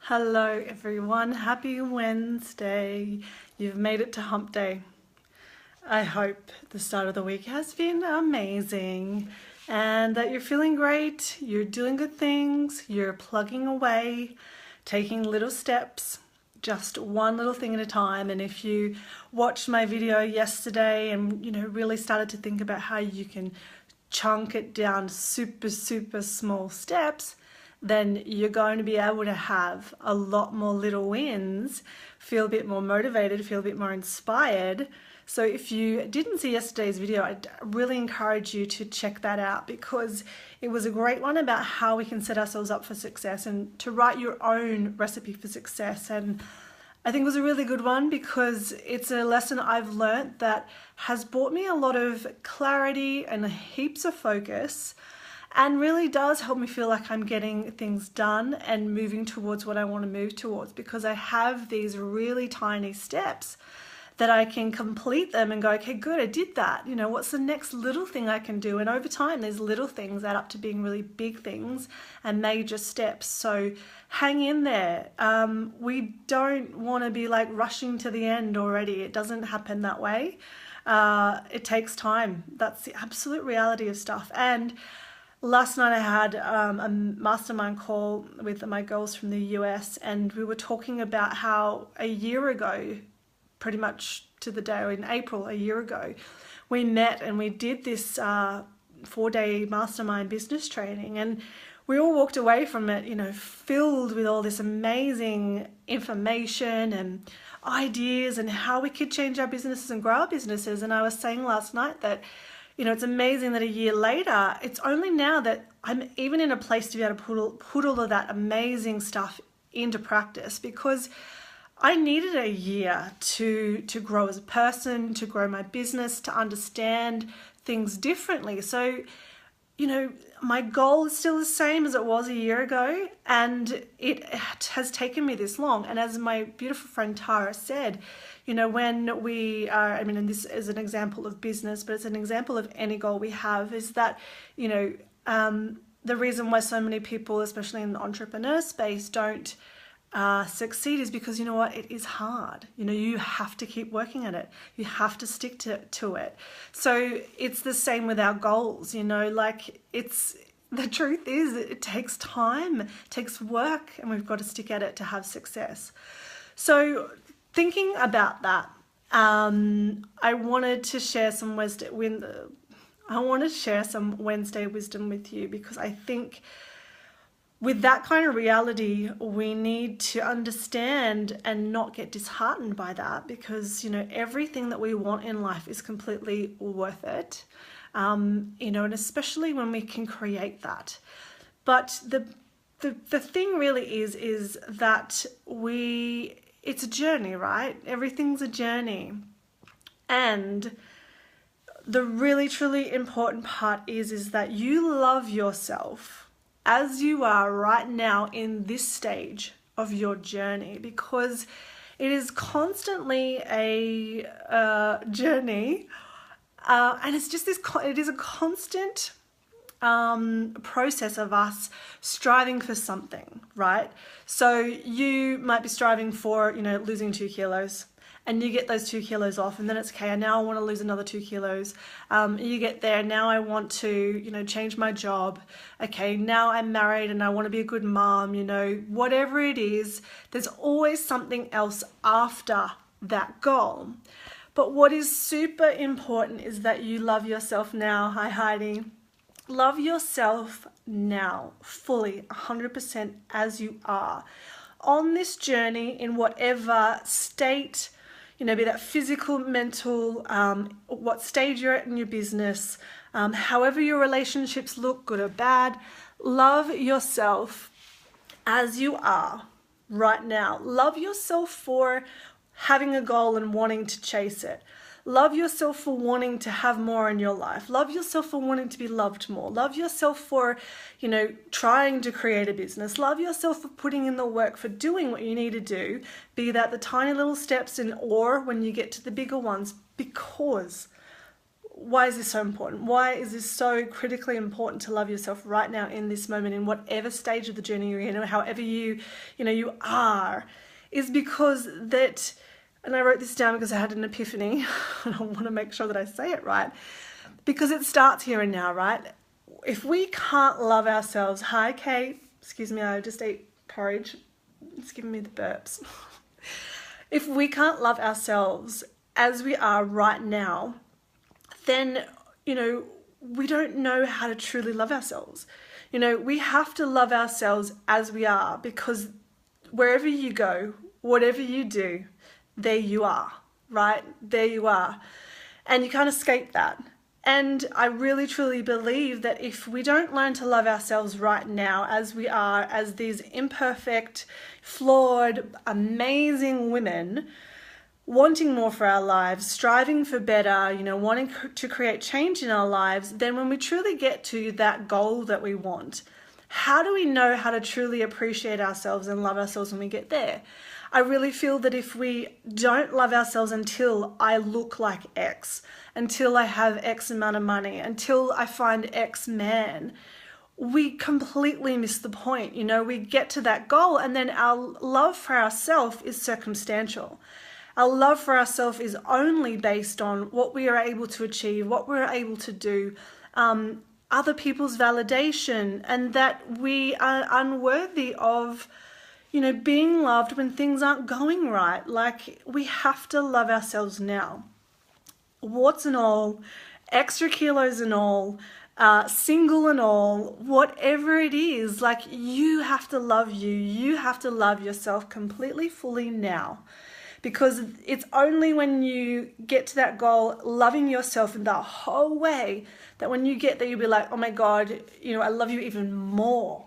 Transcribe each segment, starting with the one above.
Hello everyone, happy Wednesday. You've made it to hump day. I hope the start of the week has been amazing and that you're feeling great, you're doing good things, you're plugging away, taking little steps, just one little thing at a time. And if you watched my video yesterday and really started to think about how you can chunk it down super small steps, then you're going to be able to have a lot more little wins, feel a bit more motivated, feel a bit more inspired. So if you didn't see yesterday's video, I'd really encourage you to check that out because it was a great one about how we can set ourselves up for success and to write your own recipe for success. And I think it was a really good one because it's a lesson I've learnt that has brought me a lot of clarity and heaps of focus, and really does help me feel like I'm getting things done and moving towards what I want to move towards, because I have these really tiny steps that I can complete them and go, okay, good, I did that. What's the next little thing I can do? And over time, these little things add up to being really big things and major steps. So hang in there. We don't want to be like rushing to the end already. It doesn't happen that way. It takes time. That's the absolute reality of stuff. And last night I had a mastermind call with my girls from the US, and we were talking about how a year ago, pretty much to the day, or in April a year ago, we met and we did this 4-day mastermind business training, and we all walked away from it, filled with all this amazing information and ideas and how we could change our businesses and grow our businesses. And I was saying last night that it's amazing that a year later, it's only now that I'm even in a place to be able to put all of that amazing stuff into practice, because I needed a year to grow as a person, to grow my business, to understand things differently. So, my goal is still the same as it was a year ago, and it has taken me this long. And as my beautiful friend Tara said, when we are, and this is an example of business, but it's an example of any goal we have, is that, the reason why so many people, especially in the entrepreneur space, don't succeed is because it is hard. You have to keep working at it. You have to stick to it. So it's the same with our goals. The truth is it takes time, it takes work, and we've got to stick at it to have success. So thinking about that, I wanted to share some Wednesday wisdom with you, because I think with that kind of reality, we need to understand and not get disheartened by that, because, everything that we want in life is completely worth it, and especially when we can create that. But the thing really is that it's a journey, right? Everything's a journey. And the really, truly important part is that you love yourself as you are right now in this stage of your journey, because it is constantly a journey, and it's just it is a constant process of us striving for something, right? So you might be striving for losing 2 kilos, and you get those 2 kilos off, and then it's okay, now I want to lose another 2 kilos. You get there, now I want to, change my job. Okay, now I'm married and I want to be a good mom, whatever it is, there's always something else after that goal. But what is super important is that you love yourself now. Hi, Heidi. Love yourself now, fully, 100% as you are. On this journey, in whatever state, be that physical, mental, what stage you're at in your business, however your relationships look, good or bad, love yourself as you are right now. Love yourself for having a goal and wanting to chase it. Love yourself for wanting to have more in your life. Love yourself for wanting to be loved more. Love yourself for, trying to create a business. Love yourself for putting in the work, for doing what you need to do, be that the tiny little steps or when you get to the bigger ones, because why is this so important? Why is this so critically important to love yourself right now in this moment, in whatever stage of the journey you're in, or however you are, is because that, and I wrote this down because I had an epiphany, and I want to make sure that I say it right, because it starts here and now, right? If we can't love ourselves, hi Kate, excuse me, I just ate porridge, it's giving me the burps. If we can't love ourselves as we are right now, then, we don't know how to truly love ourselves. We have to love ourselves as we are, because wherever you go, whatever you do, there you are, right? There you are. And you can't escape that. And I really, truly believe that if we don't learn to love ourselves right now as we are, as these imperfect, flawed, amazing women, wanting more for our lives, striving for better, wanting to create change in our lives, then when we truly get to that goal that we want, how do we know how to truly appreciate ourselves and love ourselves when we get there? I really feel that if we don't love ourselves until I look like X, until I have X amount of money, until I find X man, we completely miss the point. We get to that goal and then our love for ourselves is circumstantial. Our love for ourselves is only based on what we are able to achieve, what we're able to do, other people's validation, and that we are unworthy of, being loved when things aren't going right. Like, we have to love ourselves now. Warts and all, extra kilos and all, single and all, whatever it is, like, you have to love you. You have to love yourself completely, fully now. Because it's only when you get to that goal, loving yourself in the whole way, that when you get there, you'll be like, oh my God, I love you even more.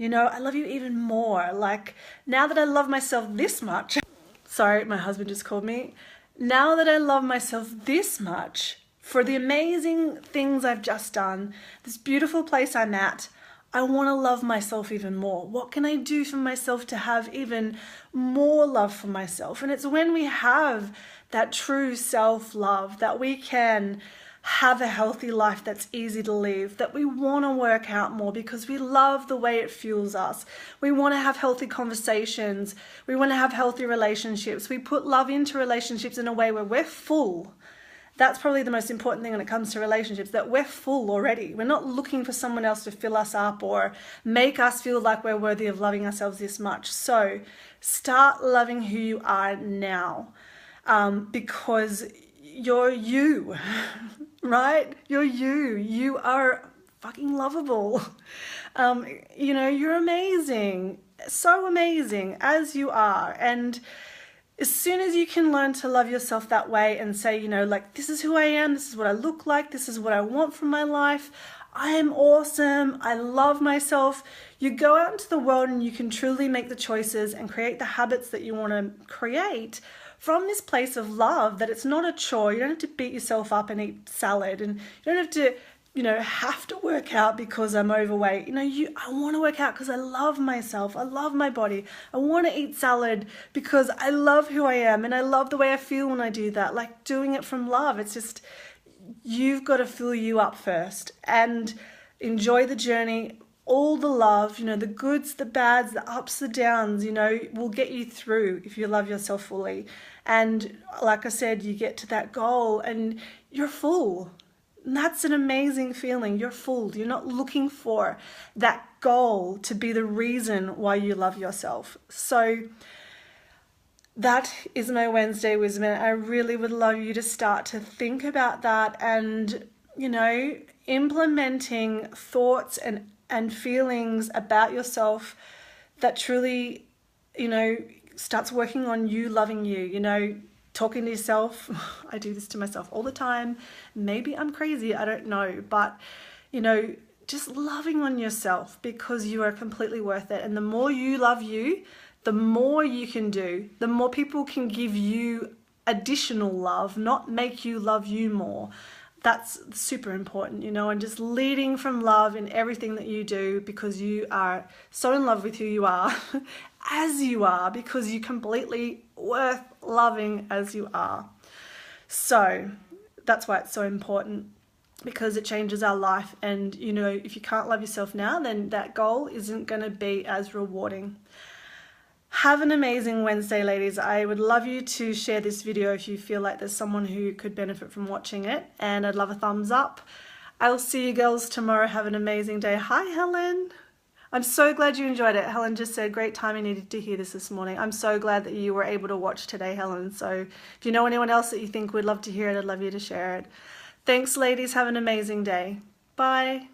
I love you even more. Like, now that I love myself this much, sorry, my husband just called me. Now that I love myself this much for the amazing things I've just done, this beautiful place I'm at, I want to love myself even more. What can I do for myself to have even more love for myself? And it's when we have that true self-love that we can have a healthy life that's easy to live, that we want to work out more because we love the way it fuels us. We want to have healthy conversations. We want to have healthy relationships. We put love into relationships in a way where we're full. That's probably the most important thing when it comes to relationships, that we're full already. We're not looking for someone else to fill us up or make us feel like we're worthy of loving ourselves this much. So start loving who you are now, because you're you, right? You're you. You are fucking lovable. You're amazing. So amazing as you are. And as soon as you can learn to love yourself that way and say, like, this is who I am, this is what I look like, this is what I want from my life, I am awesome, I love myself, you go out into the world and you can truly make the choices and create the habits that you want to create from this place of love, that it's not a chore. You don't have to beat yourself up and eat salad, and you don't have to have to work out because I'm overweight. I want to work out because I love myself. I love my body. I want to eat salad because I love who I am and I love the way I feel when I do that. Like, doing it from love. It's just, you've got to fill you up first and enjoy the journey. All the love, the goods, the bads, the ups, the downs, will get you through if you love yourself fully. And like I said, you get to that goal and you're full. And that's an amazing feeling. You're full. You're not looking for that goal to be the reason why you love yourself. So that is my Wednesday wisdom. I really would love you to start to think about that and, implementing thoughts and feelings about yourself that truly, starts working on you loving you, talking to yourself. I do this to myself all the time. Maybe I'm crazy, I don't know. But, just loving on yourself because you are completely worth it. And the more you love you, the more you can do. The more people can give you additional love, not make you love you more. That's super important, and just leading from love in everything that you do, because you are so in love with who you are, as you are, because you're completely worth loving as you are. So that's why it's so important, because it changes our life. And you know, if you can't love yourself now, then that goal isn't going to be as rewarding. Have an amazing Wednesday, ladies. I would love you to share this video if you feel like there's someone who could benefit from watching it, and I'd love a thumbs up. I'll see you girls tomorrow. Have an amazing day. Hi, Helen. I'm so glad you enjoyed it. Helen just said, great timing, needed to hear this morning. I'm so glad that you were able to watch today, Helen. So if you know anyone else that you think would love to hear it, I'd love you to share it. Thanks, ladies. Have an amazing day. Bye.